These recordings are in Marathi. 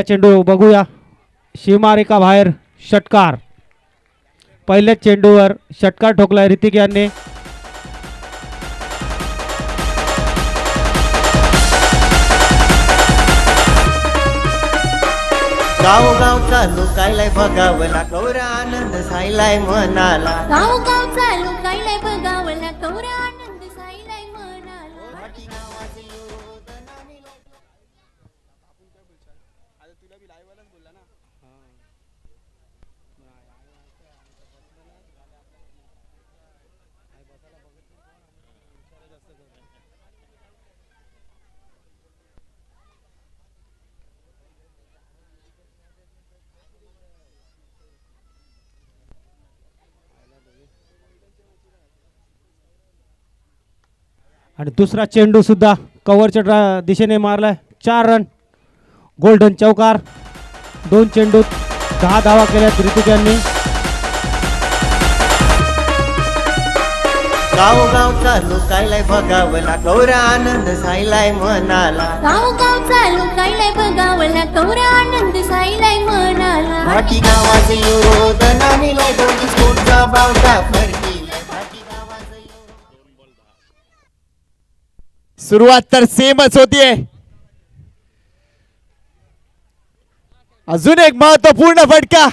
चेंडू बघूया, सीमारेखा बाहेर षटकार. पहिल्याच चेंडूवर षटकार ठोकलाय ऋतिक यांनी. गावगावचा लुकायलाय बघावला कौरा आनंद सायलाय मनाला. गावगावचा लुकायलाय बघावला कौरा आनंद सायलाय मनाला. घाटी गावाचे योधनाने आणि दुसरा चेंडू सुद्धा कव्हरच्या दिशेने मारलाय. 4 रन, गोल्डन चौकार. 2 चेंडूत 10 धावा केल्यात ऋतिक यांनी. गावगावचा लुकायलाय बघावला कौरा आनंद सायलाय मनाला. गावगावचा लुकायलाय बघावला कौरा आनंद सायलाय मनाला. घाटी गावाचे योधनाने लय दोघी स्फोटचा बावटा फरकी. सुरुवात तर सेमच होतीये. अजून एक महत्वपूर्ण फटका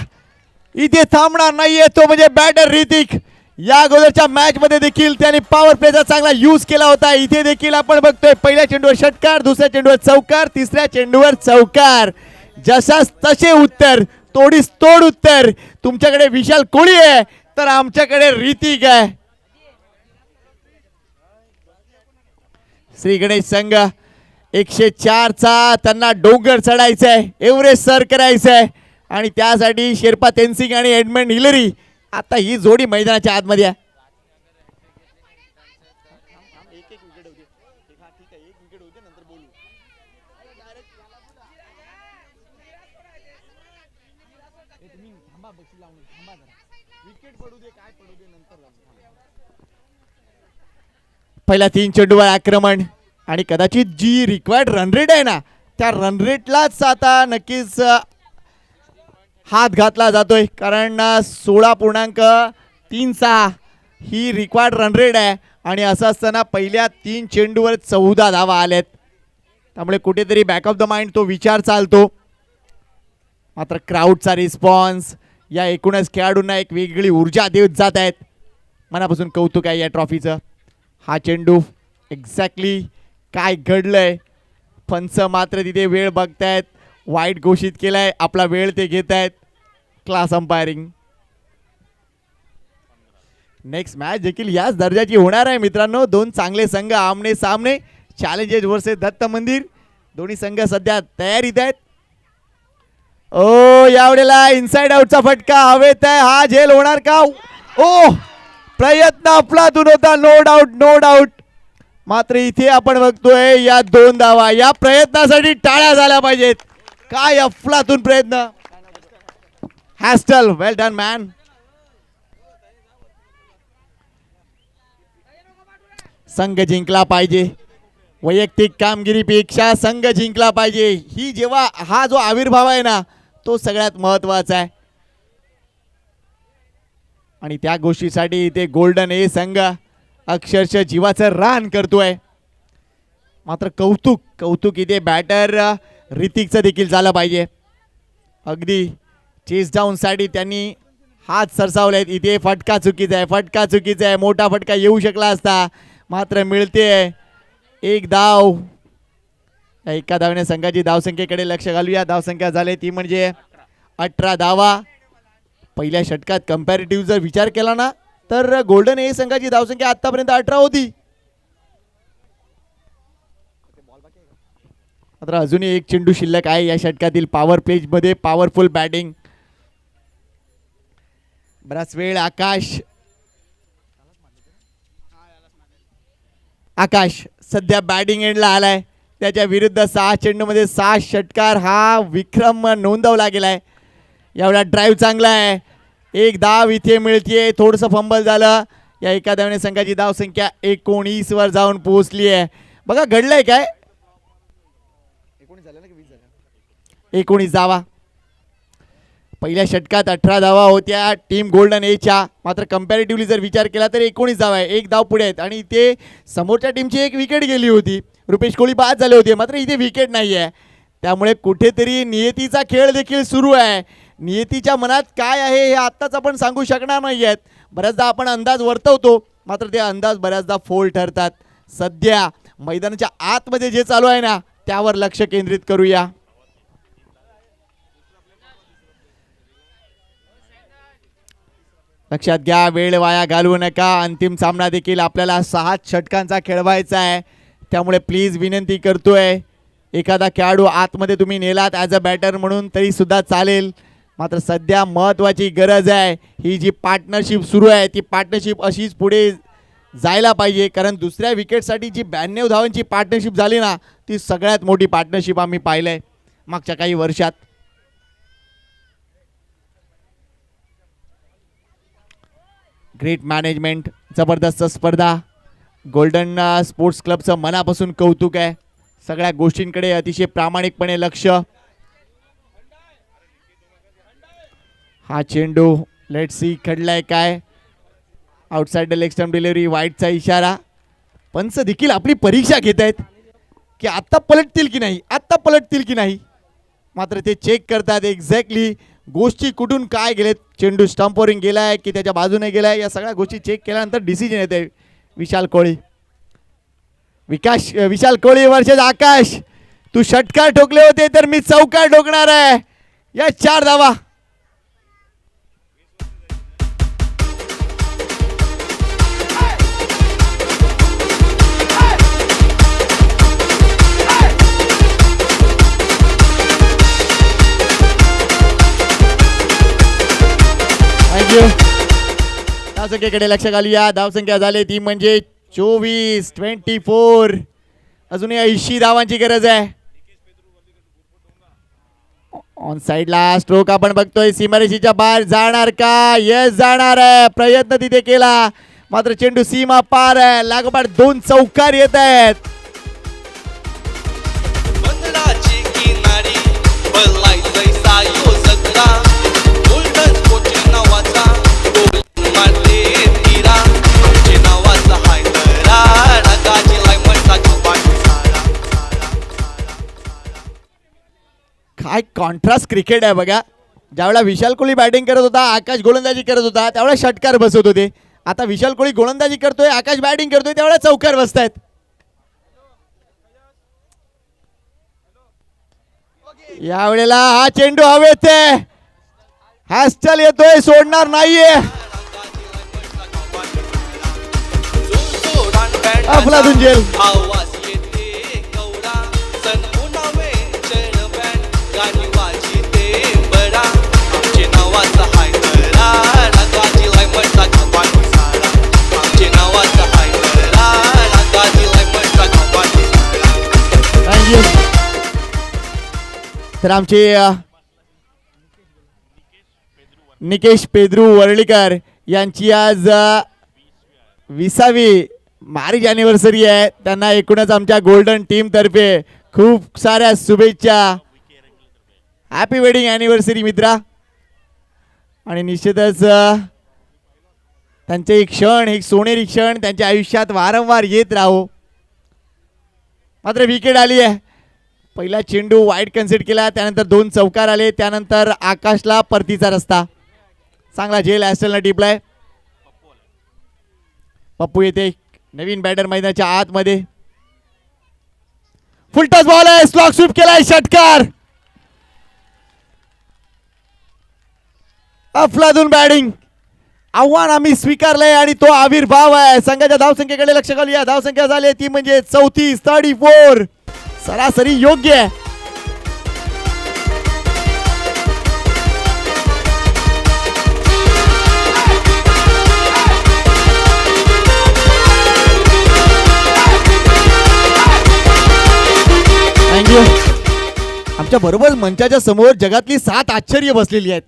इथे थांबणार नाहीये, तो म्हणजे बॅटर ऋतिक. या अगोदरच्या मॅच मध्ये देखील त्याने पॉवर प्लेचा चांगला यूज केला होता. इथे देखील आपण बघतोय पहिल्या चेंडूवर षटकार, दुसऱ्या चेंडूवर चौकार, तिसऱ्या चेंडूवर चौकार. जशास तसे उत्तर, तोडीस तोड उत्तर. तुमच्याकडे विशाल कोळी आहे तर आमच्याकडे ऋतिक आहे. श्री गणेश संघ 104 चा त्यांना डोंगर चढायचा आहे, एव्हरेस्ट सर करायचं आहे आणि त्यासाठी शेर्पा तेनसिंग आणि एडमंड हिलरी आता ही जोडी मैदानाच्या आतमध्ये आहे. पहिल्या 3 चेंडूवर आक्रमण आणि कदाचित जी रिक्वायर्ड रन रेट आहे ना, त्या रन रेटलाच आता नक्कीच हात घातला जातोय. कारण 16.36 ही रिक्वायर्ड रन रेट आहे आणि असं असताना पहिल्या 3 चेंडूवर 14 धावा आल्यात. त्यामुळे कुठेतरी बॅक ऑफ द माइंड तो विचार चालतो. मात्र क्राऊडचा रिस्पॉन्स या एकूणच खेळाडूंना एक वेगळी ऊर्जा देत जात आहेत. मनापासून कौतुक आहे या ट्रॉफीचं. हा चेंडू एक्झॅक्टली काय घडलंय, पंच मात्र तिथे वेळ बघतायत, वाईट घोषित केलाय, आपला वेळ ते घेत आहेत. Class umpiring. नेक्स्ट मॅच देखील याच दर्जाची होणार आहे मित्रांनो. 2 चांगले संघ आमने सामने. चॅलेंजर्स वर्सेस दत्त मंदिर. दोन्ही संघ सध्या तयारीत आहेत. ओ यावेळेला इनसाइड आउटचा फटका हवेत आहे. हा झेल होणार का? ओ प्रयत्न अफलातून होता, नो डाऊट नो डाऊट. मात्र इथे आपण बघतोय या 2 धावा. या प्रयत्नासाठी टाळ्या झाल्या पाहिजेत. काय अफलातून प्रयत्न. हॅस्टल, वेल डन मॅन. संघ जिंकला पाहिजे. वैयक्तिक कामगिरीपेक्षा संघ जिंकला पाहिजे. ही जेव्हा हा जो आविर्भाव आहे ना, तो सगळ्यात महत्वाचा आहे आणि त्या गोष्टीसाठी इथे गोल्डन ए संघ अक्षरशः जीवाचं रान करतोय. मात्र कौतुक कौतुक इथे बॅटर ऋतिकचं देखील झालं पाहिजे. अगदी चेस डाऊन साठी त्यांनी हात सरसावलेत. इथे फटका चुकीचा आहे, फटका चुकीचा आहे. मोठा फटका येऊ शकला असता, मात्र मिळते एक धाव. एका धावेने संघाची धावसंख्येकडे लक्ष घालूया. धावसंख्या झाली ती म्हणजे 18 धावा. पहिल्या षटकात कंपॅरेटिव्ह जर विचार केला ना, तर गोल्डन ए संघाची धावसंख्या आतापर्यंत 18 होती. मात्र अजूनही एक चेंडू शिल्लक आहे या षटकातील. पॉवर प्लेज मध्ये पॉवरफुल बॅटिंग. बराच वेळ आकाश सध्या बॅटिंग एंडला आलाय. त्याच्या विरुद्ध 6 चेंडूमध्ये 6 षटकार हा विक्रम नोंदवला गेलाय. एवढा ड्राईव्ह चांगला आहे. एक धाव इथे मिळतीये. थोडंसं फंबल झालं. या एका धावेने संघाची धावसंख्या 19 वर जाऊन पोहोचली आहे. बघा घडलंय काय. 19 धावा. पहिल्या षटकात 18 धावा होत्या टीम गोल्डन एच्या. मात्र कम्पॅरेटिव्हली जर विचार केला तर 19 धावा आहे, एक धाव पुढे आहेत. आणि इथे समोरच्या टीमची एक विकेट गेली होती, रुपेश कोहली बाद झाले होते, मात्र इथे विकेट नाही आहे. त्यामुळे कुठेतरी नियतीचा खेळ देखील सुरू आहे. नियतीच्या मनात काय आहे हे आत्ताच आपण सांगू शकणार नाही आहेत. बऱ्याचदा आपण अंदाज वर्तवतो, मात्र ते अंदाज बऱ्याचदा फोल ठरतात. सध्या मैदानाच्या आतमध्ये जे चालू आहे ना त्यावर लक्ष केंद्रित करूया. लक्षात घ्या, वेळ वाया घालवू नका. अंतिम सामना देखील आपल्याला 6 षटकांचा खेळवायचा आहे. त्यामुळे प्लीज विनंती करतोय, एखादा खेळाडू आतमध्ये तुम्ही नेलात ॲज अ बॅटर म्हणून तरी सुद्धा चालेल. मात्र सध्या महत्त्वाची गरज आहे, ही जी पार्टनरशिप सुरू आहे ती पार्टनरशिप अशीच पुढे जायला पाहिजे. कारण दुसऱ्या विकेटसाठी जी 92 धावांची पार्टनरशिप झाली ना ती सगळ्यात मोठी पार्टनरशिप आम्ही पाहिलं आहे मागच्या काही वर्षात. ग्रेट मॅनेजमेंट, जबरदस्त स्पर्धा. गोल्डन स्पोर्ट्स क्लबचं मनापासून कौतुक आहे. सगळ्या गोष्टींकडे अतिशय प्रामाणिकपणे लक्ष. हा चेंडू लेट सी खडलाय काय, outside the leg stump delivery, वाईटचा इशारा. पंच देखील आपली परीक्षा घेत आहेत की आत्ता पलटतील की नाही, आत्ता पलटतील की नाही. मात्र ते चेक करतात एक्झॅक्टली गोष्टी कुठून काय गेलेत. चेंडू स्टंपवरून गेलाय की त्याच्या बाजूने गेलाय, या सगळ्या गोष्टी चेक केल्यानंतर डिसिजन येते. विशाल कोळी विशाल कोळी वर्सेस आकाश, तू षटकार ठोकले होते तर मी चौकार ठोकणार आहे. या 4 धावा. धावसंख्येकडे लक्ष घालूया. धावसंख्या झाली ती म्हणजे 24. अजूनही 80 धावांची गरज आहे. ऑन साइडला स्ट्रोक आपण बघतोय, सीमारेषेच्या बाहेर जाणार का? यस जाणार आहे. प्रयत्न तिथे केला मात्र चेंडू सीमा पार आहे. लागोपाठ 2 चौकार येत आहेत. काय कॉन्ट्रास्ट क्रिकेट आहे बघा. ज्यावेळेला विशाल कोहली बॅटिंग करत होता, आकाश गोलंदाजी करत होता, त्यावेळेला षटकार बसवत होते. आता विशाल कोहली गोलंदाजी करतोय, आकाश बॅटिंग करतोय, त्यावेळेला चौकार बसतायत. यावेळेला हा चेंडू हवेत आहे. हॅस्टल येतोय, सोडणार नाहीये. अफलातून जेल. तर आमचे निकेश पेद्रू वर्लीकर यांची आज 20वी मॅरेज अॅनिव्हर्सरी आहे. त्यांना एकूणच आमच्या गोल्डन टीम तर्फे खूप साऱ्या शुभेच्छा. हॅपी वेडिंग अॅनिव्हर्सरी मित्रा. आणि निश्चितच त्यांचे एक क्षण, एक सोनेरी क्षण त्यांच्या आयुष्यात वारंवार येत राहो. मात्र विकेट आली आहे. पहिला चेंडू वाईड कन्सिडर केला, त्यानंतर 2 चौकार आले, त्यानंतर आकाशला परतीचा रस्ता. चांगला झेल ॲस्टलनं टिपलाय. पप्पू येते, नवीन बॅटर मैदानाच्या आतमध्ये. फुलटॉस बॉल आहे, स्लॉग स्वीप केलाय, षटकार. अफलातून बॅटिंग. आव्हान आम्ही स्वीकारलंय आणि तो आविर्भाव आहे. संघाच्या धावसंख्येकडे लक्ष घालूया. धावसंख्या झाली ती म्हणजे 34. सरासरी योग्य आहे. थँक्यू. आमच्या बरोबर मंचाच्या समोर जगातली 7 आश्चर्य बसलेली आहेत.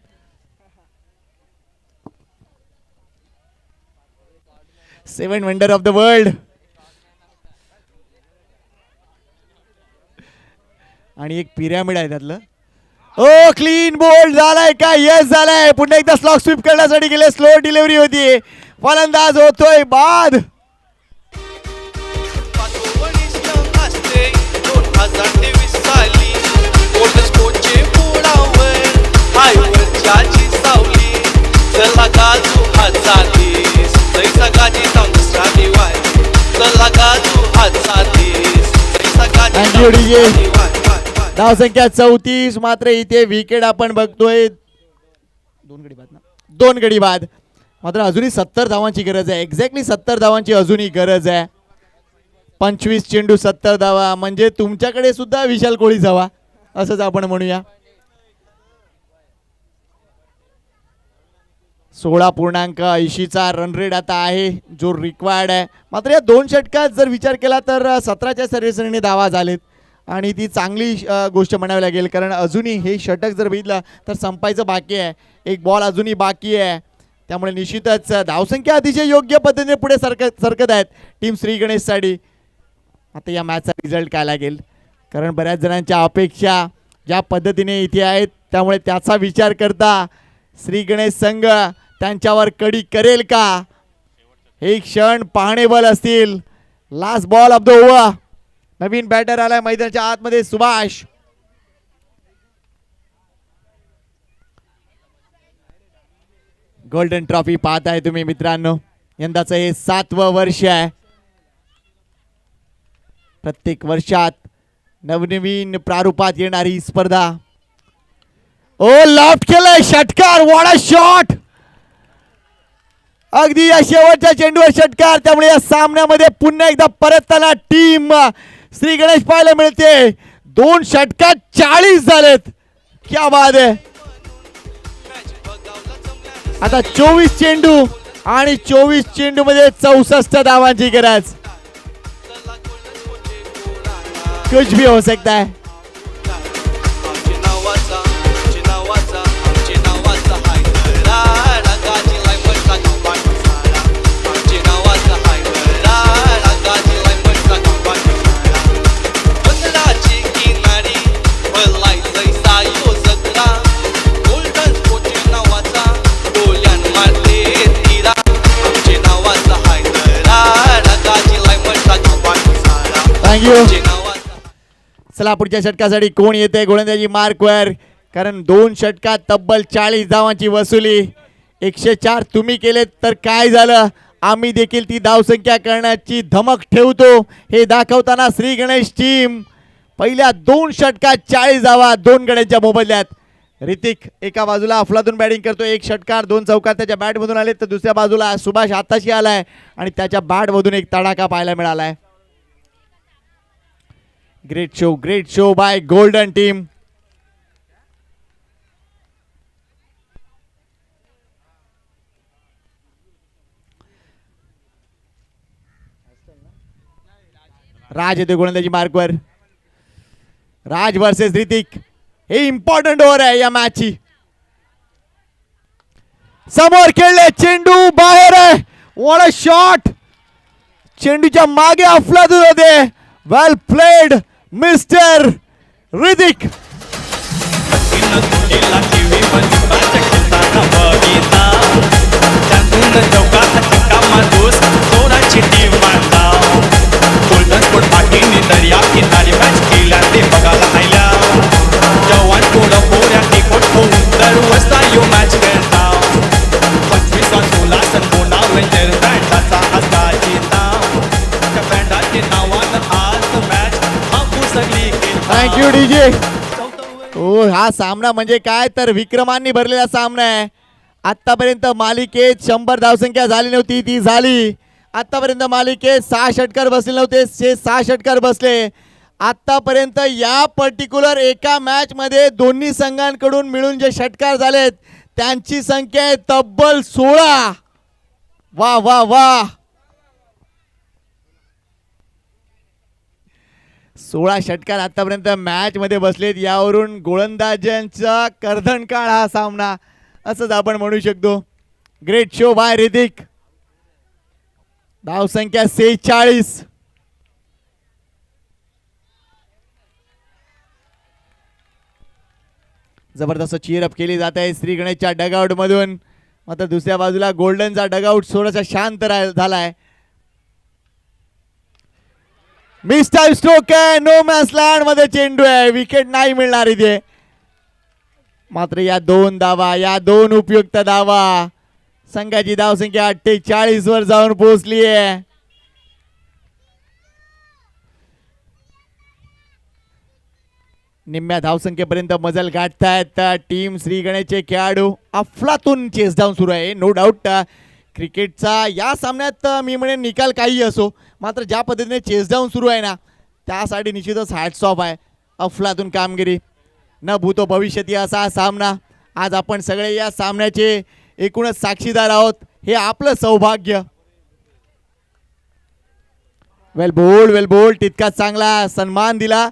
सेवन वंडर ऑफ द वर्ल्ड. आणि एक पिरॅमिड आहे त्यातलं. ओ क्लीन बोल्ड झालाय का? येस झालाय. पुन्हा एकदा स्लॉक स्वीप करण्यासाठी गेले. स्लो डिलिव्हरी होती. फलंदाज होतोय बाद. Thank you DJ. धाव संख्या 34. मात्र इथे विकेट आपण बघतोय 2 गडी बाद. मात्र अजूनही 70 धावांची गरज आहे. एक्झॅक्टली 70 धावांची अजूनही गरज आहे. 25 चेंडू 70 धावा म्हणजे तुमच्याकडे सुद्धा विशाल कोहली जावा असंच आपण म्हणूया. 16.80चा रन रेट आता आहे जो रिक्वायर्ड आहे. मात्र या 2 षटकात जर विचार केला तर 17च्या सर्व्हिसने धावा झालेत आणि ती चांगली गोष्ट म्हणावी लागेल. कारण अजूनही हे षटक जर बघितलं तर संपायचं बाकी आहे. एक बॉल अजूनही बाकी आहे. त्यामुळे निश्चितच धावसंख्या अतिशय योग्य पद्धतीने पुढे सरकत आहेत टीम श्री गणेशसाठी. आता या मॅचचा रिझल्ट काय लागेल कारण बऱ्याच जणांच्या अपेक्षा ज्या पद्धतीने इथे आहेत त्यामुळे त्याचा विचार करता श्री गणेश संघ त्यांच्यावर कडी करेल का हे क्षण पाहणेबल असतील. Last ball of the over. नवीन बॅटर आलाय मैदानाच्या आतमध्ये सुभाष. गोल्डन ट्रॉफी पाहताय तुम्ही मित्रांनो. यंदाचं हे 7वं वर्ष आहे. प्रत्येक वर्षात नवनवीन प्रारूपात येणारी ही स्पर्धा. ओ लॉफ्ट केलाय षटकार. What a shot. अगदी या शेवटच्या चेंडूवर षटकार. त्यामुळे या सामन्यामध्ये पुन्हा एकदा परतताना टीम श्री गणेश पाहायला मिळते. 2 षटकात 40 झालेत. क्या बात आहे. आता 24 चेंडू आणि 24 चेंडू मध्ये 64 धावांची गरज. कुछ भी हो सकता है. चला पुढच्या षटकासाठी कोण येते गोलंदाजी मार्कवर कारण 2 षटकात तब्बल 40 धावांची वसुली. 104 तुम्ही केलेत तर काय झालं. आम्ही देखील ती धावसंख्या करण्याची धमक ठेवतो हे दाखवताना श्री गणेश टीम पहिल्या 2 षटकात 40 धावा 2 गड्यांच्या मोबदल्यात. ऋतिक एका बाजूला अफलातून बॅटिंग करतो. 1 षटकार 2 चौकार त्याच्या बॅटमधून आले तर दुसऱ्या बाजूला सुभाष आताशी आलाय आणि त्याच्या बॅटमधून एक तडाखा पाहायला मिळालाय. Great show by golden team. Raj येते गोलंदाजी मार्कवर. राज वर्सेस ऋतिक. हे इम्पॉर्टंट ओव्हर आहे या मॅचची. समोर खेळले चेंडू बाहेर आहे. What a shot. चेंडूच्या मागे अफलातून होते. Well played mister Hrithik. Thank you DJ. Oh हा सामना म्हणजे काय तर विक्रमांनी भरलेला सामना आहे. आतापर्यंत मालिकेत 100 धावसंख्या झाली नव्हती ती झाली. आतापर्यंत मालिकेत 6 षटकार बसले नव्हते 6 षटकार बसले. आतापर्यंत या पर्टिक्युलर एका मॅच मध्ये दोन्ही संघांकडून मिळून जे षटकार झालेत त्यांची संख्या आहे तब्बल 16. वा वा वा. 16 षटकार आतापर्यंत मॅच मध्ये बसलेत. यावरून गोलंदाजांचा कर्दनकाळ हा सामना असंच आपण म्हणू शकतो. Great show by Hrithik. धावसंख्या 46. जबरदस्त चीअरअप केली जात आहे श्री गणेशच्या डगआउट मधून. मात्र दुसऱ्या बाजूला गोल्डनचा डगआउट थोडासा शांत झालाय. मिस टाइम स्ट्रोक आहे, नो मॅन्स लँड मध्ये चेंडू आहे, विकेट नाही मिळणार इथे. मात्र या दोन उपयुक्त धावा संघाची धावसंख्या 48 वर जाऊन पोहोचली आहे. निम्म्या धावसंख्येपर्यंत मजल गाठतायत टीम श्री गणेशचे खेळाडू. अफलातून चेस डाऊन सुरू आहे, नो डाऊट. क्रिकेटचा या सामन्यात मी म्हणेन निकाल काही असो, मात्र ज्या पद्धतीने चेस डाऊन सुरू आहे ना, त्यासाठी निश्चितच हॅट्स ऑफ आहे. अफलातून कामगिरी, न भूतो भविष्यती असा सामना. आज आपण सगळे या सामन्याचे एकूणच साक्षीदार आहोत, हे आपलं सौभाग्य. वेल बोल्ड तितकाच चांगला सन्मान दिला.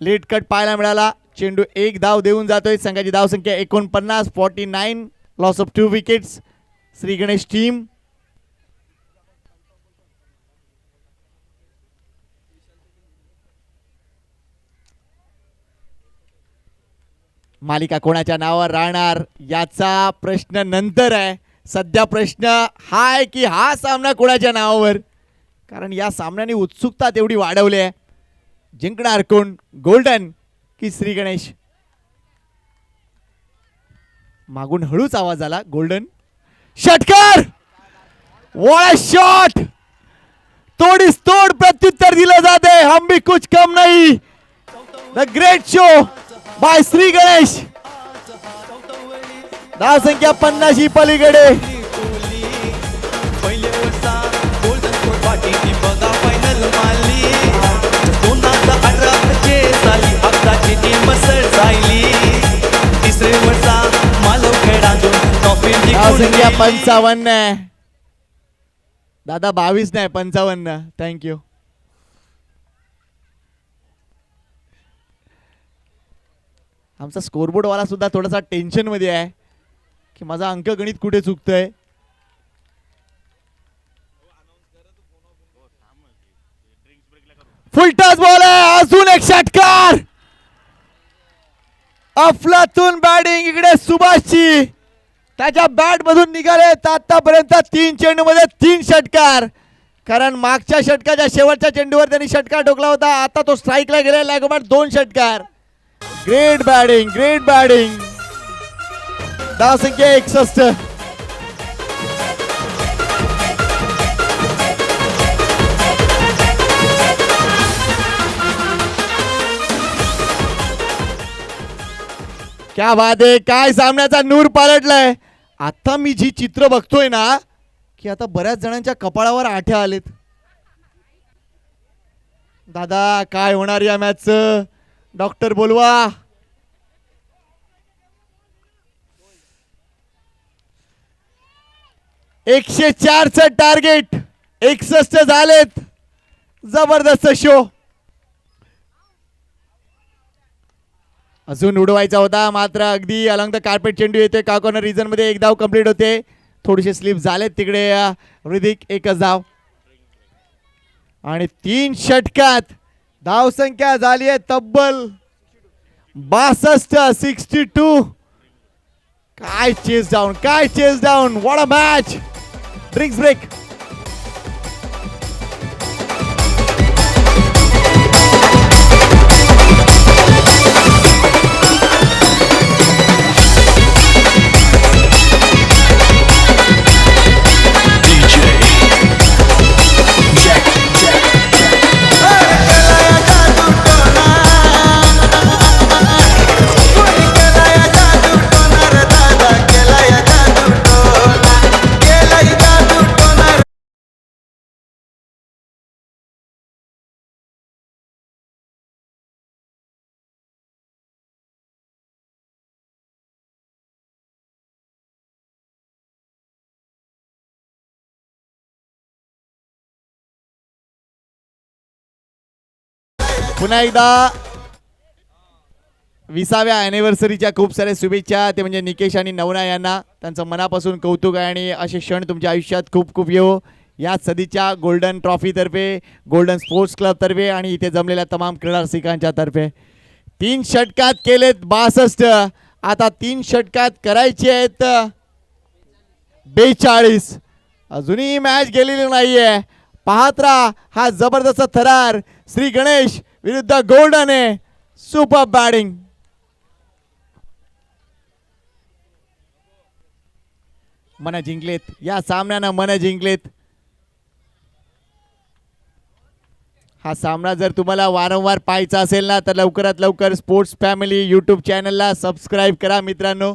लेट कट पाहायला मिळाला. चेंडू एक धाव देऊन जातोय. संघाची धावसंख्या 49, 49, loss of 2 wickets Shri Ganesh team. मालिका कोणाच्या नावावर राहणार याचा प्रश्न नंतर आहे. सध्या प्रश्न हा आहे की हा सामना कोणाच्या नावावर, कारण या सामन्याने उत्सुकता तेवढी वाढवली आहे. जिंकणार कोण, गोल्डन की श्री गणेश? मागून हळूच आवाज आला. गोल्डन षटकार, व्हाट अ शॉट! तोडीस तोड प्रत्युत्तर दिलं जाते. हम भी कुछ कम नहीं. The great show by Shri Ganesh. धावसंख्या 50 पलीकडे. धावसंख्या 55 आहे दादा, 22 नाही 55. थँक्यू. आमचा स्कोरबोर्ड वाला सुद्धा थोडासा टेन्शन मध्ये आहे की माझा अंकगणित कुठे चुकतंय. फुलटॉस बॉल आहे, अजून एक षटकार. अफलातून बॅटिंग इकडे सुभाषची. त्याच्या बॅट मधून निघाले आतापर्यंत 3 चेंडू मध्ये 3 षटकार. कारण मागच्या षटकाच्या शेवटच्या चेंडूवर त्यांनी षटकार ठोकला होता. आता तो स्ट्राईकला गेला, लागोपाठ 2 षटकार. Great batting. धावसंख्या 61. क्या बात आहे, काय सामन्याचा नूर पालटलाय. आता मी जी चित्र बघतोय ना, की आता बऱ्याच जणांच्या कपाळावर आठ्या आलेत. दादा काय होणार या मॅचचं, डॉक्टर बोलवा. चं टार्गेट, 61 झालेत. जबरदस्त शो. अजून उडवायचा होता, मात्र अगदी अलंग द कार्पेट चेंडू येते. का कॉर्नर रिजन मध्ये 1 धाव कंप्लीट होते. थोडेसे स्लिप झालेत तिकडे. हृदिक 1च धाव आणि 3 षटकात धावसंख्या झाली आहे तब्बल 62, 62. काय chase down. What a match. Drinks break. पुन्हा एकदा 20व्या अॅनिव्हर्सरीच्या खूप साऱ्या शुभेच्छा. ते म्हणजे निकेश आणि नवना यांना त्यांचं मनापासून कौतुक आहे आणि असे क्षण तुमच्या आयुष्यात खूप खूप येवो. या सदीच्या गोल्डन ट्रॉफीतर्फे, गोल्डन स्पोर्ट्स क्लबतर्फे आणि इथे जमलेल्या तमाम क्रीडा रसिकांच्या तर्फे 3 षटकात केलेत 62 आता 3 षटकात करायचे आहेत 42. अजूनही मॅच गेलेली नाहीये. पाहत राहा हा जबरदस्त थरार. श्री गणेश विरुद्ध गोल्डन आहे. Super batting. मन जिंकलेत या सामन्यानं, मन जिंकलेत. हा सामना जर तुम्हाला वारंवार पाहायचा असेल ना तर लवकरात लवकर स्पोर्ट्स फॅमिली यूट्यूब चॅनलला सबस्क्राईब करा मित्रांनो,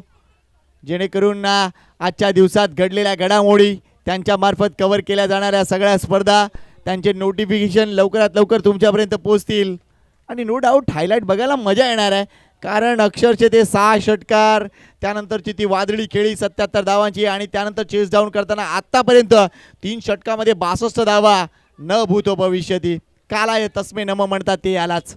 जेणेकरून ना आजच्या दिवसात घडलेल्या घडामोडी, त्यांच्या मार्फत कव्हर केल्या जाणाऱ्या सगळ्या स्पर्धा, त्यांचे नोटिफिकेशन लवकरात लवकर तुमच्यापर्यंत पोहोचतील. आणि नो डाऊट हायलाईट बघायला मजा येणार आहे, कारण अक्षरशः ते 6 षटकार, त्यानंतरची ती वादळी खेळी 77 धावांची, आणि त्यानंतर चेस डाऊन करताना आत्तापर्यंत 3 षटकामध्ये 62 धावा. न भूतो भविष्यती, कालाय तस्मे नम म्हणतात ते यालाच.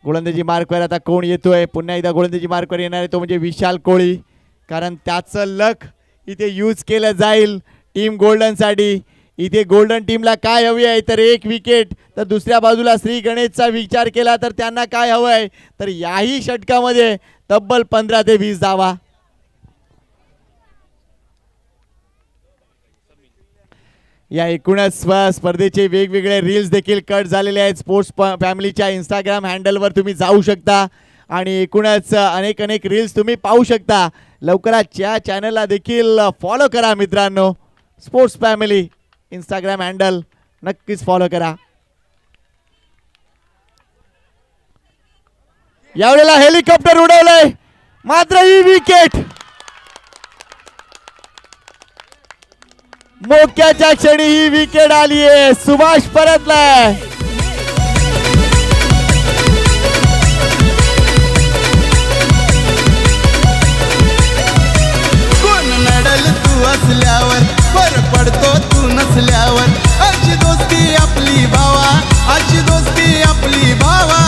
गोलंदाजी मार्कवर आता कोण येतोय? पुन्हा एकदा गोलंदाजी मार्कवर येणार आहे तो म्हणजे विशाल कोळी, कारण त्याचं लक इथे यूज केलं जाईल टीम गोल्डनसाठी. इथे गोल्डन टीमला काय हवी आहे तर 1 विकेट, तर दुसऱ्या बाजूला श्री गणेशचा विचार केला तर त्यांना काय हवं आहे तर याही षटकामध्ये तब्बल 15 ते 20 धावा. या एकूणच स्पर्धेचे वेगवेगळे रील्स देखील कट झालेले आहेत. स्पोर्ट्स फॅमिलीच्या इंस्टाग्राम हँडलवर तुम्ही जाऊ शकता आणि एकूणच अनेक रील्स तुम्ही पाहू शकता. लवकरच या चॅनलला देखील फॉलो करा मित्रांनो. स्पोर्ट्स फॅमिली इंस्टाग्राम हँडल नक्कीच फॉलो करा. यावेळेला हेलिकॉप्टर उडवलंय, मात्र ही विकेट मोक्याच्या क्षणी ही विकेट आली आहे. सुभाष परतलाय. कोण नडल तू असल्यावर, फरक पडतो तू नसल्यावर. अशी दोस्ती आपली भावा, अशी दोस्ती आपली भावा.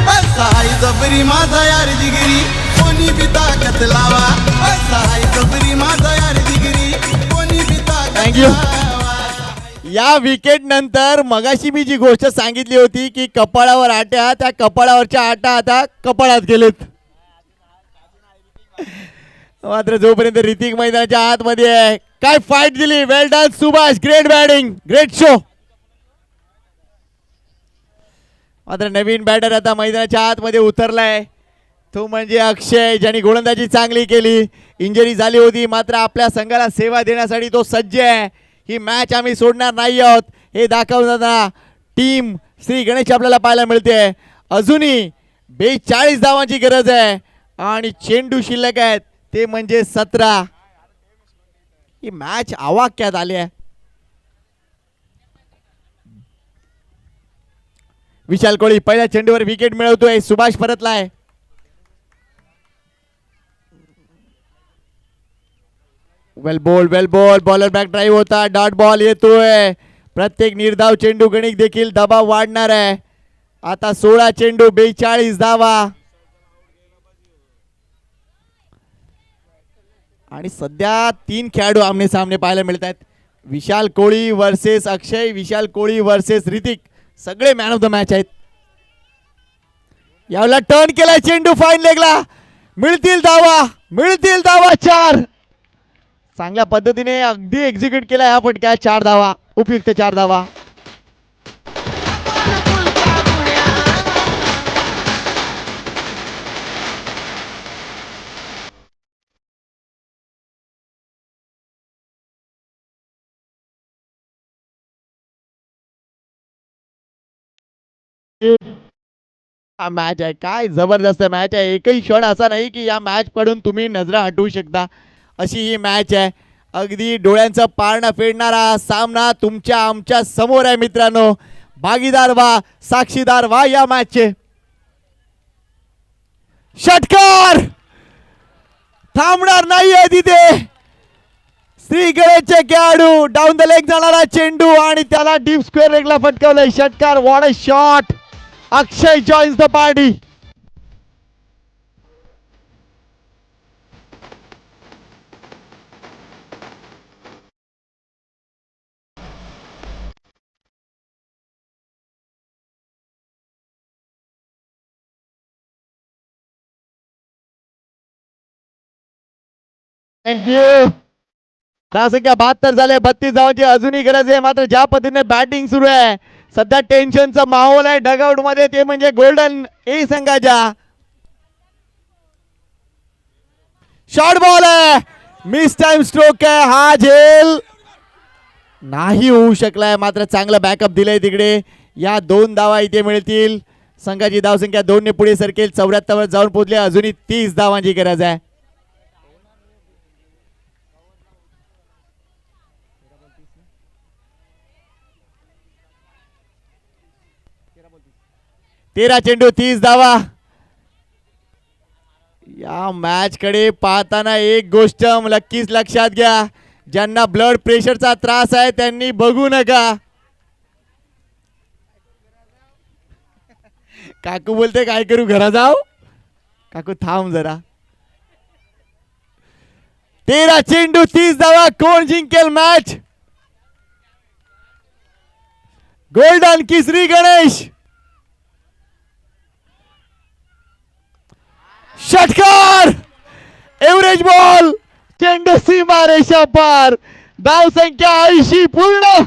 असा हाय जबरी माझा यार जिगरी, कोणी बी ताकद लावा. असा हाय जबरी माझा यार जिगरी, कोणी बी ताकद थँक्यू. लावा. या विकेट नंतर मगाशी मी जी गोष्ट सांगितली होती की कपाळावर आट्या, त्या कपाळावरच्या आटा आता कपाळात गेलेत. मात्र जोपर्यंत ऋतिक मैदानाच्या आतमध्ये आहे, काय फाईट दिली. Well done Subhash, great batting, great show. मात्र नवीन बॅटर आता मैदानाच्या आतमध्ये उतरलाय, तो म्हणजे अक्षय, ज्यांनी गोलंदाजी चांगली केली. इंजरी झाली होती मात्र आपल्या संघाला सेवा देण्यासाठी तो सज्ज आहे. ही मॅच आम्ही सोडणार नाही आहोत हे दाखवताना टीम श्री गणेश आपल्याला पाहायला मिळते. अजूनही 42 धावांची गरज आहे आणि चेंडू शिल्लक आहेत ते म्हणजे 17. ही मॅच आवाक्यात आली आहे. विशाल कोळी पहिल्या चेंडूवर विकेट मिळवतोय. सुभाष परतलाय. वेल बॉल, बॉलर बॅक ड्राईव्ह होता, डॉट बॉल येतोय. प्रत्येक निर्धाव चेंडू गणित देखील दबाव वाढणार आहे. आता 16 चेंडू 42 धावा. आणि सध्या 3 खेळाडू आमने सामने पाहायला मिळत आहेत. विशाल कोळी वर्सेस अक्षय, विशाल कोळी वर्सेस ऋतिक, सगळे मॅन ऑफ द मॅच आहेत. यावेळेला टर्न केलाय चेंडू फाईन लेगला. मिळतील धावा 4. चांगल्या पद्धतीने अगदी एक्झिक्यूट केला हा फटका. 4 धावा, उपयुक्त 4 धावा. हा मॅच आहे, काय जबरदस्त मॅच आहे. एकही क्षण असा नाही की या मॅच पडून तुम्ही नजरा हटवू शकता, अशी ही मॅच आहे. अगदी डोळ्यांचं पारणं फेडणारा सामना तुमच्या आमच्या समोर आहे मित्रांनो. भागीदार व्हा, साक्षीदार व्हा या मॅचचे. षटकार थांबणार नाहीये तिथे. श्री गणेशचे खेळाडू डाऊन द लेग जाणारा चेंडू आणि त्याला डीप स्क्वेअर लेगला फटकावलंय. षटकार, what a shot. Akshay joins the party. Thank you. धावसंख्या 72 झाले. 32 धावांची अजूनही गरज आहे. मात्र ज्या पद्धतीने बॅटिंग सुरू आहे सध्या टेन्शनचा माहोल आहे डगआउट मध्ये ते म्हणजे गोल्डन ए संघाच्या. शॉर्ट बॉल आहे. मिस टाइम स्ट्रोक आहे. हा झेल नाही होऊ शकलाय. मात्र चांगला बॅकअप दिलाय तिकडे. या 2 धावा इथे मिळतील. संघाची धावसंख्या 2 ने पुढे सरकेल. 74 वर जाऊन पोहोचले. अजूनही 30 धावांची गरज आहे. तेरा चेंडू 30 धावा. या मॅच कडे पाहताना एक गोष्ट नक्कीच लक्षात घ्या. ज्यांना ब्लड प्रेशरचा त्रास आहे त्यांनी बघू नका. काकू बोलते काय करू घरा जाऊ. काकू थांब जरा. 13 चेंडू 30 धावा. कोण जिंकेल मॅच. गोल्डन की श्री गणेश. षटकार. Average ball. चेंडू सीमा रेषा पार. धाव संख्या 80 पूर्ण.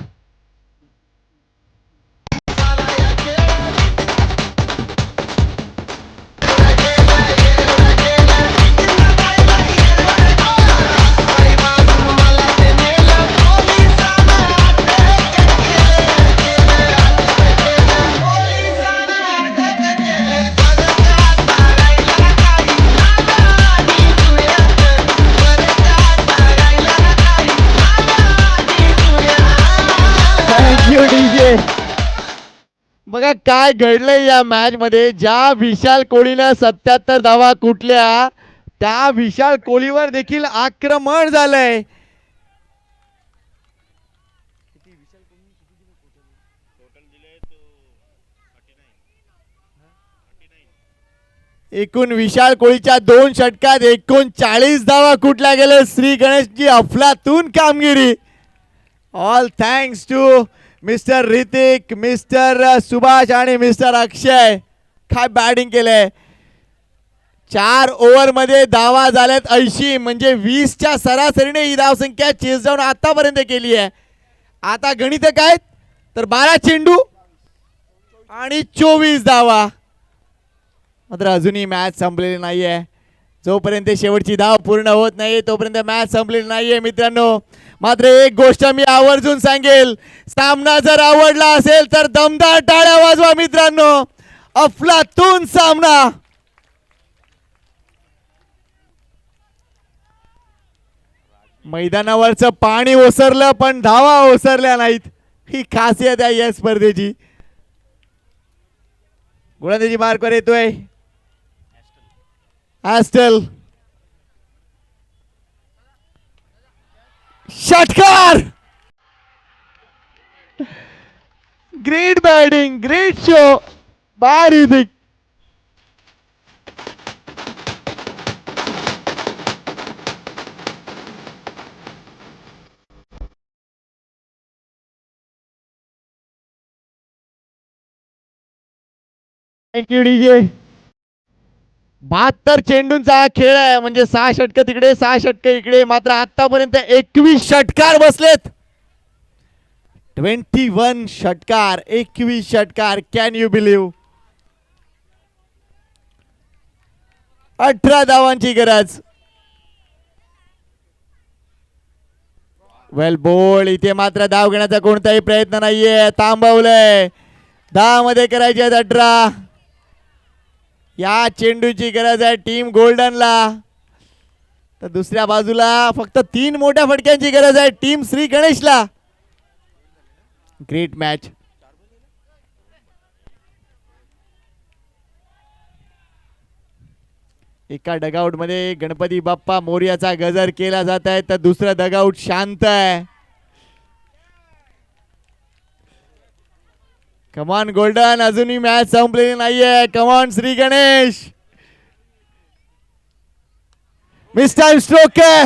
बघा काय घडलंय या मॅच मध्ये. ज्या विशाल कोहलीनं 77 धावा कुठल्या त्या विशाल कोहलीवर देखील आक्रमण झालंय. एकूण विशाल कोहलीच्या 2 षटकात 39 धावा कुठल्या गेले. श्री गणेशची अफलातून कामगिरी. All thanks to mister Hrithik, mister Subhash आणि मिस्टर अक्षय. काय बॅटिंग केलंय. 4 ओव्हर मध्ये धावा झाल्यात 80 म्हणजे 20च्या सरासरीने ही धाव संख्या चेस डाऊन आतापर्यंत केली आहे. आता गणित काय तर 12 चेंडू आणि 24 धावा. मात्र अजूनही मॅच संपलेली नाहीये. जोपर्यंत शेवटची धाव पूर्ण होत नाही तोपर्यंत मॅच संपलेली नाहीये मित्रांनो. मात्र एक गोष्ट मी आवर्जून सांगेल. सामना जर आवडला असेल तर दमदार टाळ्या वाजवा मित्रांनो. अफलातून सामना. मैदानावरचं पाणी ओसरलं पण धावा ओसरल्या नाहीत. ही खासियत आहे या स्पर्धेची. गोलंदाजी मार्कवर येतोय ॲस्टल. षटकार. Great batting, great show by Hrithik. Thank you DJ. 72 चेंडूंचा हा खेळ आहे म्हणजे 6 षटकं तिकडे 6 षटकं इकडे. मात्र आतापर्यंत 21 षटकार बसलेत. 21 षटकार 21 षटकार. Can you believe. 18 धावांची गरज. वेल बोल. इथे मात्र धाव घेण्याचा कोणताही प्रयत्न नाहीये. थांबवलंय. 10 मध्ये करायचे आहेत 18. या चेंडूची गरज आहे टीम गोल्डनला. तर दुसऱ्या बाजूला फक्त 3 मोठ्या फटक्यांची गरज आहे टीम श्री गणेशला. Great match. एका डगआउट मध्ये गणपती बाप्पा मोरयाचा गजर केला जात आहे तर दुसरा डगआउट शांत आहे. Come on golden. अजूनही मॅच संपलेली नाहीये. Come on Shri Ganesh. Miss time stroke आहे.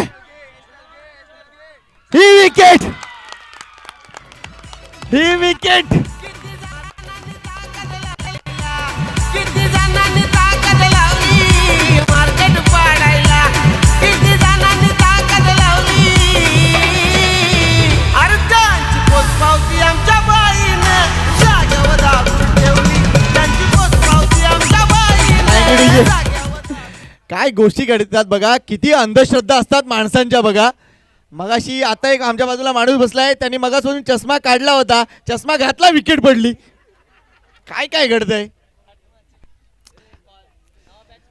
ही विकेट. ही विकेट. किती जणांनी ताकद लावली मार्केट पाडायला. किती जणांनी ताकद काय गोष्टी घडतात बघा, किती अंधश्रद्धा असतात माणसांच्या बघा. मगाशी आता एक आमच्या बाजूला माणूस बसलाय, त्यांनी मगापासून चष्मा काढला होता, चष्मा घातला, विकेट पडली. काय काय घडतंय.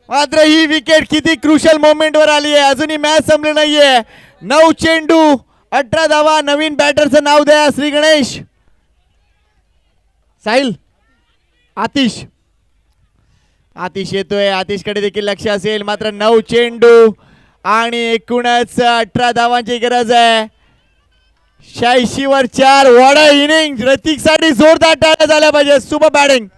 मात्र ही विकेट किती क्रुशल मोमेंट वर आली आहे. अजूनही मॅच संपली नाहीये. 9 चेंडू 18 धावा. नवीन बॅटरचं नाव द्या. श्री गणेश, साहिल, आतिश. आतिश येतोय. आतिशकडे देखील लक्ष असेल. मात्र 9 चेंडू आणि एकूणच 18 धावांची गरज आहे. 86 वर 4. What a inning. ऋतिकसाठी जोरदार टाळ्या झाल्या पाहिजे. Super batting.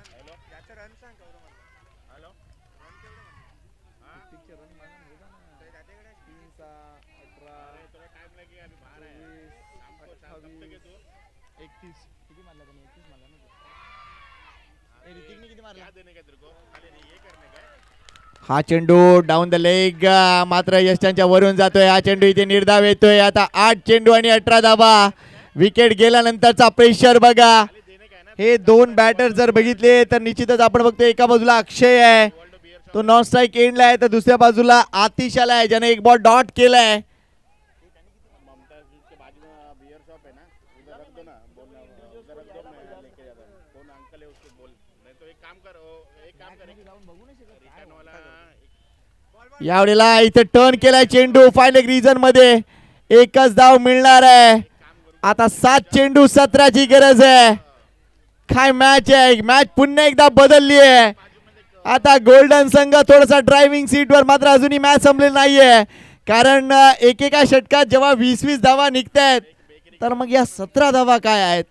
हा चेंडू डाऊन द लेग, मात्र यष्टांच्या वरून जातोय. हा चेंडू इथे निर्धाव येतोय. आता 8 चेंडू आणि 18 धावा. विकेट गेल्यानंतरचा प्रेशर बघा. हे 2 बॅटर जर बघितले तर निश्चितच आपण बघतोय एका बाजूला अक्षय आहे, तो नॉन स्ट्राईक एंडला आहे, तर दुसऱ्या बाजूला आतिश आला आहे, ज्याने एक बॉल डॉट केलाय. यावेळेला इथे टर्न केलाय चेंडू फायनल रिजन मध्ये. एकच धाव मिळणार आहे. आता 7 चेंडू 17ची गरज आहे. काय मॅच आहे. मॅच पुन्हा एकदा बदलली आहे. आता गोल्डन संघ थोडासा ड्रायव्हिंग सीटवर, मात्र अजूनही मॅच संपलेली नाहीये. कारण एकेका षटकात जेव्हा 20-20 धावा निघतायत, तर मग या 17 धावा काय आहेत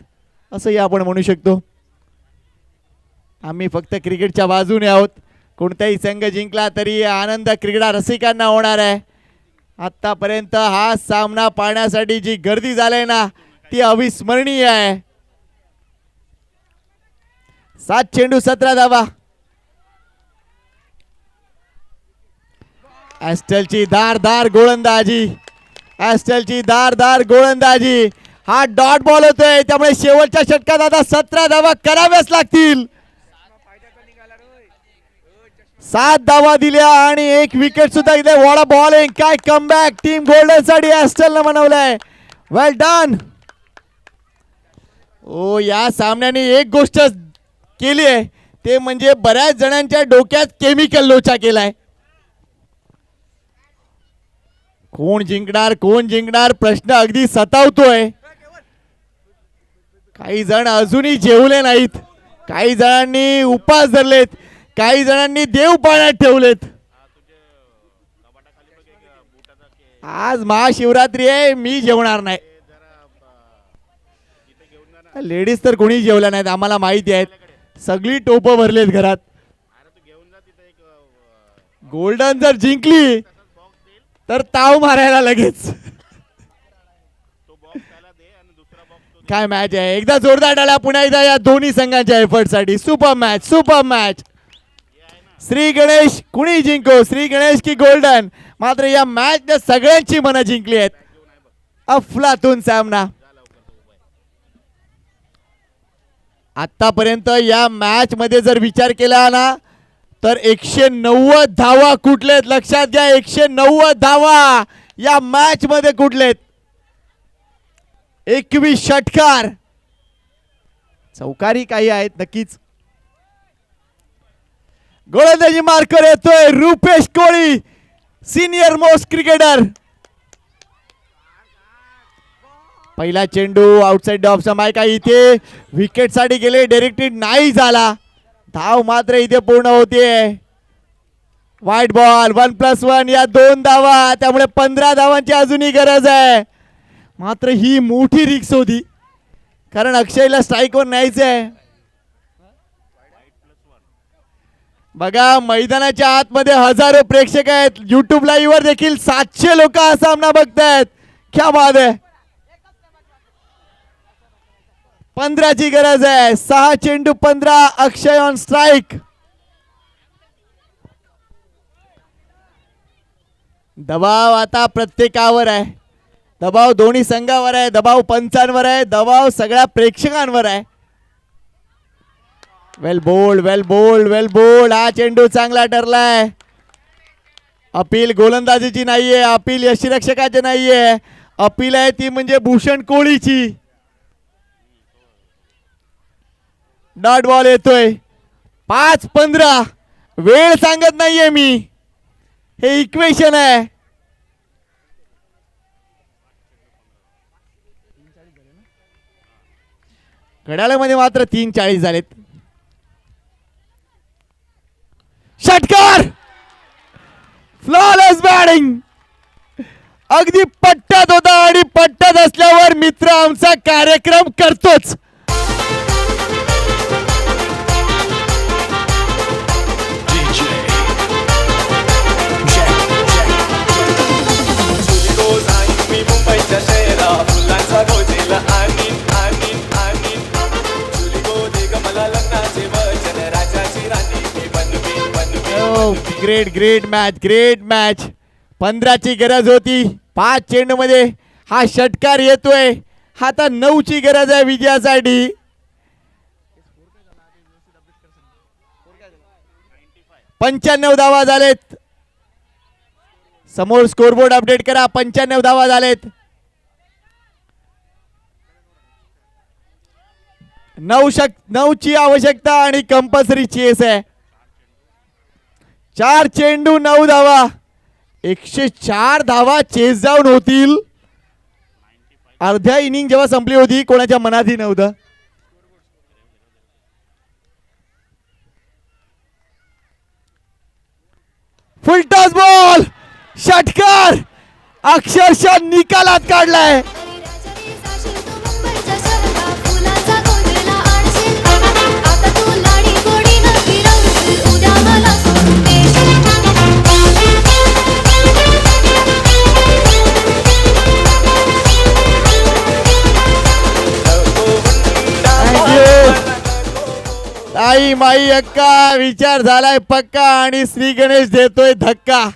असंही आपण म्हणू शकतो. आम्ही फक्त क्रिकेटच्या बाजूने आहोत. कोणताही संघ जिंकला तरी आनंद क्रीडा रसिकांना होणार आहे. आतापर्यंत हा सामना पाहण्यासाठी जी गर्दी झाली ना, ती अविस्मरणीय आहे. 7 चेंडू 17 धावा. ॲस्टलची धारदार गोलंदाजी. ॲस्टलची धारदार गोलंदाजी. हा डॉट बॉल होतोय, त्यामुळे शेवटच्या षटकात आता 17 धावा कराव्याच लागतील. 7 धावा दिल्या आणि 1 विकेट सुद्धा इथे. What a bowling. काय कमबॅक टीम गोल्डन साठी ॲस्टलनं बनवलंय. वेल डन. ओ, या सामन्याने एक गोष्ट केली आहे, ते म्हणजे बऱ्याच जणांच्या डोक्यात केमिकल लोचा केलाय. कोण जिंकणार कोण जिंकणार प्रश्न अगदी सतावतोय. काही जण अजूनही जेवले नाहीत, काही जणांनी उपास धरलेत, काही जणांनी देव पाण्यात ठेवलेत. आज महाशिवरात्री आहे, मी जेवणार नाही. लेडीज तर कोणी जेवल्या नाहीत, आम्हाला माहिती आहेत. सगळी टोपं भरलेत घरात. गोल्डन जर जिंकली तर ताव मारायला लगेच. काय मॅच आहे. एकदा जोरदार टाळ्या पुन्हा एकदा या दोन्ही संघांच्या एफर्ट साठी. Super match, super match. Shri Ganesh कुणी जिंको, श्री गणेश की गोल्डन, मात्र या मॅच सगळ्यांची मनं जिंकली आहेत. अफलातून सामना. आतापर्यंत या मॅच मध्ये जर विचार केला ना, तर 190 धावा कुठलेत. लक्षात घ्या, 190 धावा या मॅच मध्ये कुठलेत. 21 षटकार. चौकारी काही आहेत नक्कीच. गोलंदाजी मार्कर येतोय रुपेश कोळी, सिनियर मोस्ट क्रिकेटर. पहिला चेंडू आउटसाइड ऑफचा माईक आहे. इथे विकेट साठी गेले, डायरेक्टेड नाही झाला. धाव मात्र इथे पूर्ण होते. वाईट बॉल. 1+1 या 2 धावा, त्यामुळे 15 धावांची अजूनही गरज आहे. मात्र ही मोठी रिक्स होती, कारण अक्षयला स्ट्राईकवर न्यायचंय. बघा, मैदानाच्या आतमध्ये हजारो प्रेक्षक आहेत. युट्यूब लाईव्ह वर देखील 700 लोक हा सामना बघतायत. क्या बात आहे. 15ची गरज आहे. 6 चेंडू 15. अक्षय ऑन स्ट्राईक. दबाव आता प्रत्येकावर आहे. दबाव दोन्ही संघावर आहे, दबाव पंचांवर आहे, दबाव सगळ्या प्रेक्षकांवर आहे. वेल बोल्ड, वेल बोल्ड, वेल बोल्ड. हा चेंडू चांगला ठरलाय. अपील गोलंदाजीची नाहीये, अपील यष्टिरक्षकाची नाहीये, अपील आहे ती म्हणजे भूषण कोळीची. डॉट बॉल येतोय. 5-15 वेळ सांगत नाहीये मी, हे इक्वेशन आहे. घड्याळामध्ये मात्र 3:40 झालेत. षटकार, फ्लॉलेस बॅटिंग. अगदी पट्ट्यात होता आणि पट्ट्यात असल्यावर मित्र आमचा कार्यक्रम करतोच. मुंबईच्या शहरा फुलांचा गोजेला आणीन आणीन आणीन जुली गोदे ग मला लग्नाचे वचन राजाची राणी मी बनवीन बनवीन. Great great match, great match. 15ची गरज होती. 5 चेंडू मध्ये हा षटकार येतोय. आता 9ची गरज आहे विजयासाठी. पंच्याण्णव धावा झालेत. समोर स्कोरबोर्ड अपडेट करा. 95 धावा झालेत. 9ची आवश्यकता आणि कंपल्सरी चेस आहे. 4 चेंडू 9 धावा. 104 धावा चेस जाऊन होतील. अर्ध्या इनिंग जेव्हा संपली होती कोणाच्या मनातही नव्हतं. फुलटॉस बॉल, षटकार अक्षरशः निकालात काढलाय. ताई माई अक्का विचार झालाय पक्का आणि श्री गणेश देतोय धक्का.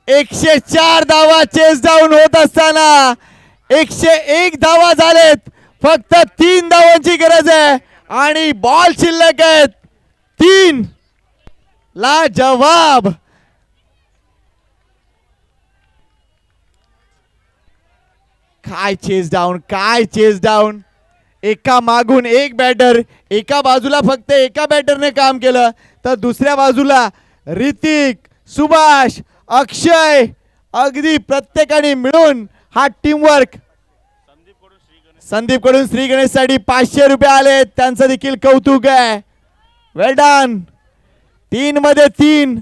104 धावा चेस डाऊन होत असताना 101 धावा झालेत. फक्त 3 धावांची गरज आहे आणि बॉल शिल्लक आहेत 3. ला जवाब. काय चेस डाऊन, काय चेस डाऊन. एका मागून एक बॅटर. एका बाजूला फक्त एका बॅटरने काम केलं तर दुसऱ्या बाजूला ऋतिक, सुभाष, अक्षय अगदी प्रत्येकाने मिळून हा टीमवर्क. संदीप कडून श्री गणेश साठी 500 रुपये आले. त्यांचं देखील कौतुक आहे. वेल डन. 3 मध्ये 3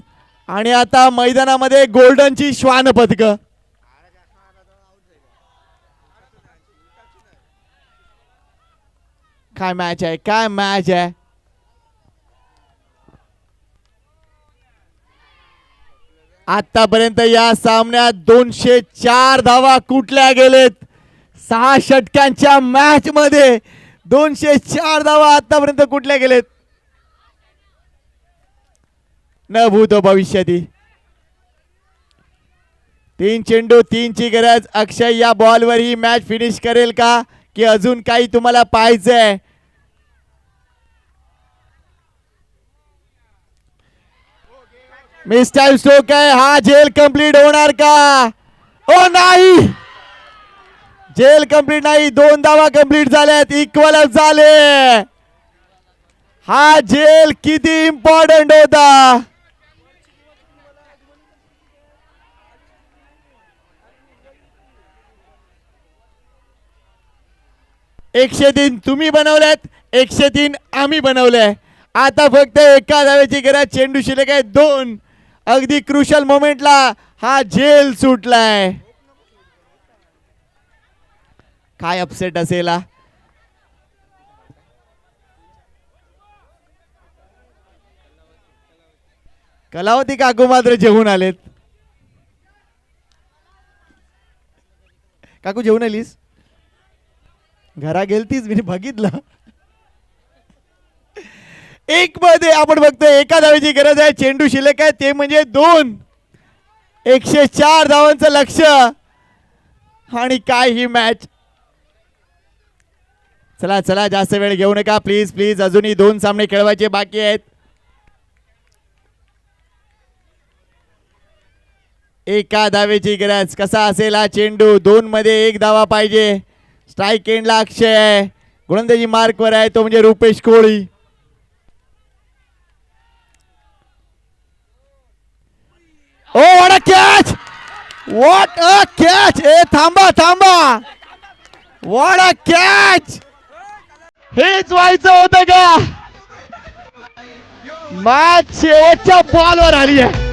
आणि आता मैदानामध्ये गोल्डनची श्वान पदक. काय मॅच आहे, काय मॅच आहे. आतापर्यंत या सामन्यात 204 धावा कुठल्या गेलेत. 6 षटकांच्या मॅच मध्ये 204 धावा आतापर्यंत कुठल्या गेलेत. न भूतो भविष्यती. 3 चेंडू 3ची गरज. अक्षय या बॉलवर ही मॅच फिनिश करेल का की अजून काही तुम्हाला पाहायचंय. मिस्टर स्टोक आहे. हा झेल कंप्लीट होणार का. ओ नाही, झेल कंप्लीट नाही. 2 धावा कंप्लीट झाल्यात. इक्वल झाले. हा झेल किती इम्पॉर्टंट होता. एकशे 3 तुम्ही बनवल्यात, 103 आम्ही बनवलंय. आता फक्त एका धावेची गरज. चेंडू शिल्लक आहे 2. अगदी क्रुशल मोमेंटला हा झेल सुटलाय. काय अपसेट असेल हा. कलावती काकू मात्र जेवून आलेत. काकू जेवून आलीस. घरा गेलतीच मी बघितलं. 1 मध्ये आपण बघतो एका धावेची गरज आहे. चेंडू शिल्लक आहे ते म्हणजे 2. 104 धावांचं लक्ष आणि काय ही मॅच. चला चला जास्त वेळ घेऊ नका प्लीज प्लीज. अजूनही 2 सामने खेळवायचे बाकी आहेत. एका धावेची गरज. कसा असेल हा चेंडू? 2 मध्ये 1 धावा पाहिजे. स्ट्राईक एंडला अक्षय आहे, गोलंदाजी मार्कवर आहे, तो म्हणजे Rupesh Koli. Oh what a catch, what a catch. ए थांबा थांबा, व्हॉट अ कॅच. हेच व्हायचं होतं का? मॅच शेवटच्या बॉलवर आली आहे.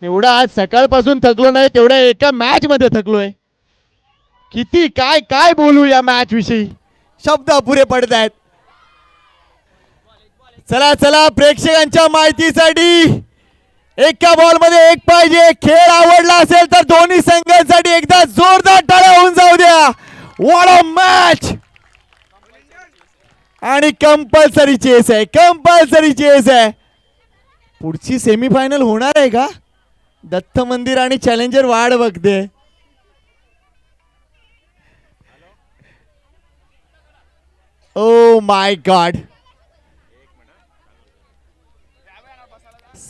एवढा आज सकाळपासून थकलो नाही तेवढ्या एका मॅच मध्ये थकलोय. किती काय काय बोलू या मॅच विषयी, शब्द अपुरे पडत आहेत. चला चला, प्रेक्षकांच्या माहितीसाठी एका बॉल मध्ये 1 पाहिजे. खेळ आवडला असेल तर दोन्ही संघांसाठी एकदा जोरदार टाळ्या होऊन जाऊ द्या. What a match. आणि कंपल्सरी चेस आहे, कंपल्सरी चेस आहे. पुढची सेमीफायनल होणार आहे का? दत्त मंदिर आणि चॅलेंजर वाढ बघते. ओ माय गॉड,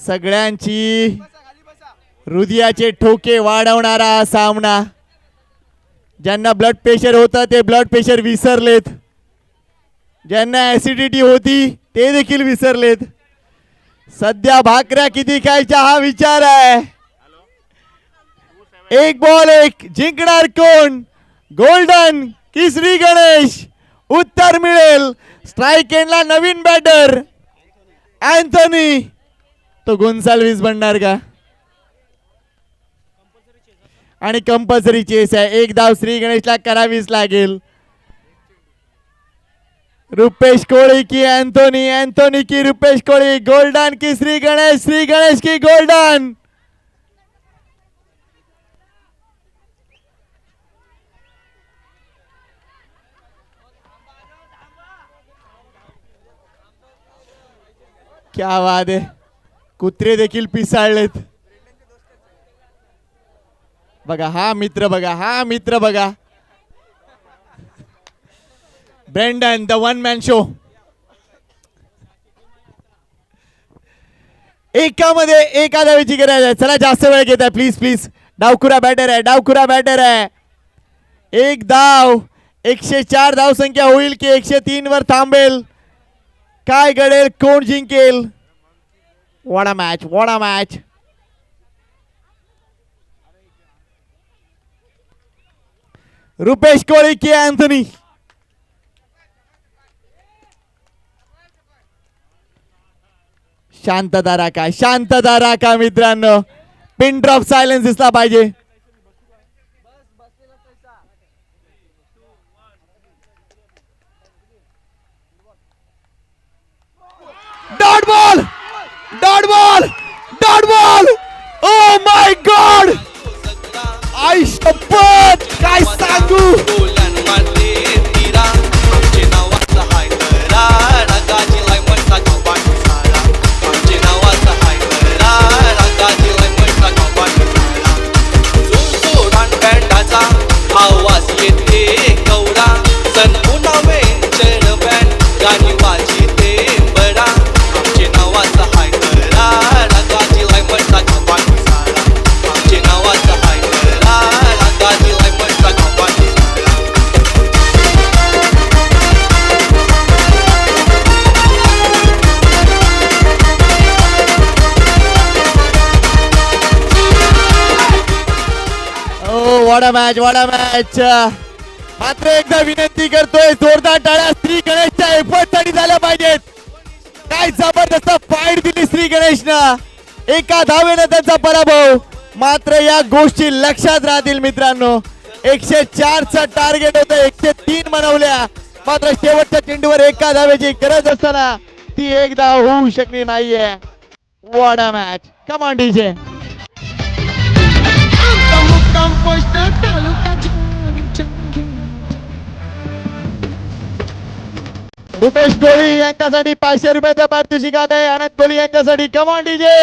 सगळ्यांची हृदयाचे ठोके वाढवणारा सामना. ज्यांना ब्लड प्रेशर होतं ते ब्लड प्रेशर विसरलेत, ज्यांना ऍसिडिटी होती ते देखील विसरलेत. सध्या भाकऱ्या किती खायच्या हा विचार आहे. 1 बॉल 1, जिंकणार कोण? गोल्डन की श्री गणेश? उत्तर मिळेल. स्ट्राईक एंडला नवीन बॅटर अँथोनी, तो गोन्साल्विस बनणार का? आणि कंपल्सरी चेस आहे, 1 धाव श्री गणेशला करावीच लागेल. रुपेश कोळी की अँथोनी, अँथोनी की रुपेश कोळी, गोल्डन की श्री गणेश, श्री गणेश की गोल्डन. क्या बात आहे, कुत्रे देखील पिसाळलेत. बघा हा मित्र, बघा हा मित्र, बघा Brendan the one man show. एकामध्ये 1 धावेची गरज आहे. चला जास्त वेळ घेत आहे, प्लीज प्लीज. डावखुरा बॅटर आहे, डावखुरा बॅटर आहे. 1 धाव, 104 धाव संख्या होईल की 103 वर थांबेल? काय घडेल, कोण जिंकेल? What a match, what a match. Rupesh Koli की अँथोनी? शांतता राखा, शांतता राखा मित्रांनो. पिन ड्रॉप सायलेन्स दिसला पाहिजे. Dot ball, dot ball, dot ball. Oh my God, आई शपथ, काय सांगू. आवाज येते गौडा, सनपुना वेंचर बँड गाणी वाजते बडा. आमचे नावाचा हाय करा, रागाची लाय म्हणता गावात सारा. आमचे नावाचा हाय करा, रागाची लाय म्हणता गावात सारा. What a match, what a match. मात्र एकदा विनंती करतोय, जोरदार टाळ्या श्री गणेशच्या एफर्टसाठी झाल्या पाहिजेत. काय जबरदस्त फाईट दिली श्री गणेशनं. 1 धावेनं त्यांचा पराभव. मात्र या गोष्टी लक्षात राहतील मित्रांनो. 104चं टार्गेट होतं, 103 बनवल्या. मात्र शेवटच्या चेंडूवर 1 धावेची गरज असताना ती 1 धाव होऊ शकली नाहीये. What a match. Come on DJ. Compost taluka Rupesh Koli यांच्यासाठी 500 रुपयाचा पारितोषिक आहे. आनंद कोळी यांच्यासाठी कमॉन डीजे.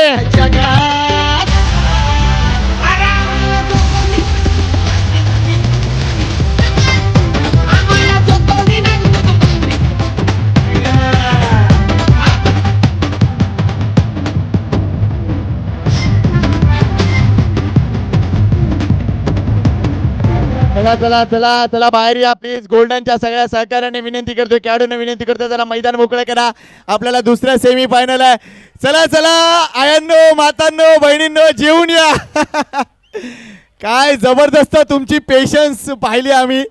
चला चला चला चला बाहेर या प्लीज. गोल्डनच्या सगळ्या सहकार्याने विनंती करतोय, खेळाडूंना विनंती करतोय, जरा मैदान मोकळं करा. आपल्याला दुसऱ्या सेमी फायनल आहे. चला चला आयांनो, मातांनो, बहिणींनो, जेवून या. काय जबरदस्त तुमची पेशन्स पाहिली आम्ही.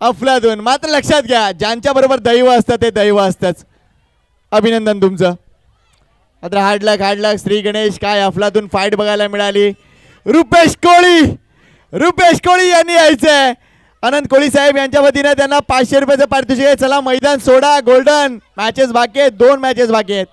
अफलातून. मात्र लक्षात घ्या, ज्यांच्या बरोबर दैव असतं ते दैव असतंच. अभिनंदन तुमचं. मात्र हार्ड लक श्री गणेश. काय अफलातून फाईट बघायला मिळाली. रुपेश कोळी यांनी यायचंय. अनंत कोळी साहेब यांच्या वतीने त्यांना 500 रुपयाचं पारितोषिक आहे. चला मैदान सोडा. गोल्डन मॅचेस बाकी आहेत, 2 मॅचेस बाकी आहेत.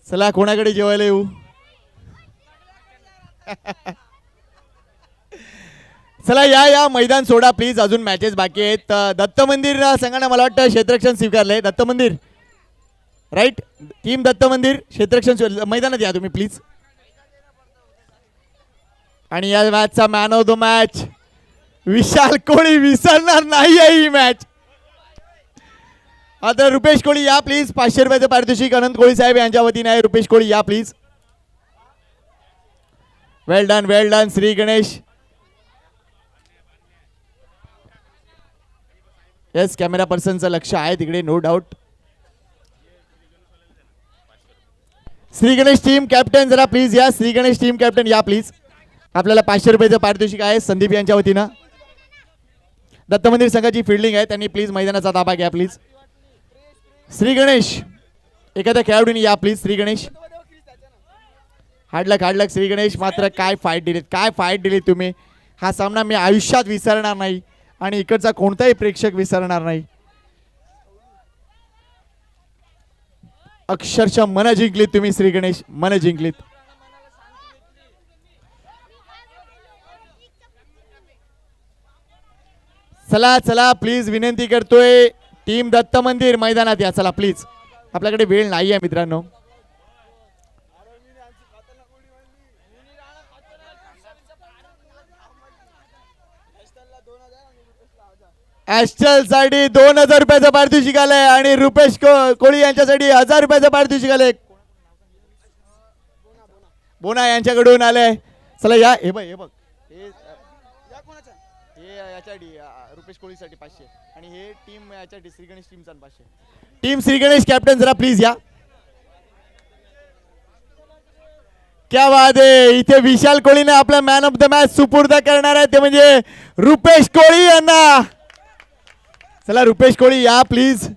चला कोणाकडे जेवायला येऊ. चला या मैदान सोडा प्लीज, अजून मॅचेस बाकी आहेत. दत्त मंदिर संघाने मला वाटतं क्षेत्ररक्षण स्वीकारलंय. दत्त मंदिर राईट, टीम दत्त मंदिर क्षेत्ररक्षण मैदानात या तुम्ही प्लीज. आणि या मॅचचा मॅन ऑफ द मॅच विशाल कोळी. विसरणार नाही आहे ही मॅच. आता रुपेश कोळी या प्लीज. 500 रुपयाचं पारितोषिक अनंत कोळी साहेब यांच्या वतीने आहे. रुपेश कोळी या please. Well done Shri Ganesh. Yes, camera पर्सनचं लक्ष आहे तिकडे, no doubt. Shri Ganesh team captain जरा प्लीज या. श्री गणेश टीम कॅप्टन या प्लीज. आपल्याला 500 रुपयाचं पारितोषिक आहे संदीप यांच्या वतीनं. दत्त मंदिर संघाची फिल्डिंग आहे, त्यांनी प्लीज मैदानाचा ताबा घ्या प्लीज. श्री गणेश एखाद्या खेळाडूने या प्लीज. श्री गणेश हार्ड लक श्री गणेश. मात्र काय फाईट दिलीत तुम्ही. हा सामना मी आयुष्यात विसरणार नाही आणि इकडचा कोणताही प्रेक्षक विसरणार नाही. अक्षरशः मन जिंकलीत तुम्ही श्री गणेश, मन जिंकलीत. चला प्लीज विनंती करतोय, टीम दत्त मंदिर मैदानात या. चला प्लीज, आपल्याकडे वेळ नाहीये मित्रांनो. ॲस्टल साठी 2000 रुपयाचं पारितोषिक आलंय आणि रुपेश कोळी यांच्यासाठी 1000 रुपयाचं पारितोषिक आलंय. बोना यांच्याकडून आलंय. चला या. हे बघ हे याच्यासाठी रुपेश कोळीसाठी 500 आणि हे टीम याच्यासाठी श्री गणेश टीमचा 500. टीम श्री गणेश कॅप्टन जरा प्लीज या. क्या बात आहे. इथे विशाल कोळीने आपला मॅन ऑफ द मॅच सुपूर्द करणार आहे, ते म्हणजे रुपेश कोळी यांना. चला रुपेश कोळी या प्लीज.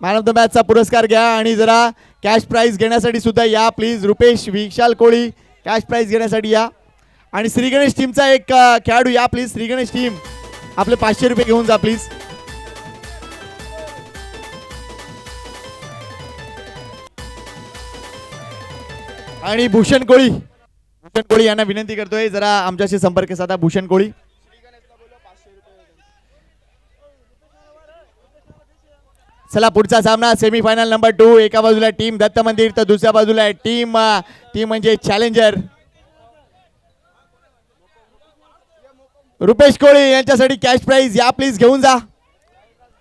मॅन ऑफ द मॅचचा पुरस्कार घ्या आणि जरा कॅश प्राइज घेण्यासाठी सुद्धा या please. Rupesh Vishal Koli cash prize घेण्यासाठी या. आणि श्री गणेश टीमचा एक खेळाडू या प्लीज. श्री गणेश टीम आपले 500 रुपये घेऊन जा प्लीज. आणि भूषण कोळी यांना विनंती करतोय जरा आमच्याशी संपर्क साधा. भूषण कोळी. चला पुढचा सामना सेमीफायनल नंबर 2. एका बाजूला टीम दत्त मंदिर तर दुसऱ्या बाजूला टीम म्हणजे चॅलेंजर. रुपेश कोळी यांच्यासाठी कॅश प्राइज या प्लीज घेऊन जा.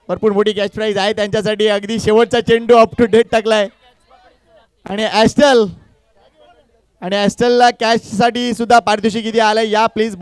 भरपूर मोठी कॅश प्राइज आहे त्यांच्यासाठी. अगदी शेवटचा चेंडू अप टू डेट टाकलाय. आणि ॲस्टलला कॅश साठी सुद्धा पारितोषिक किती आलंय या प्लीज.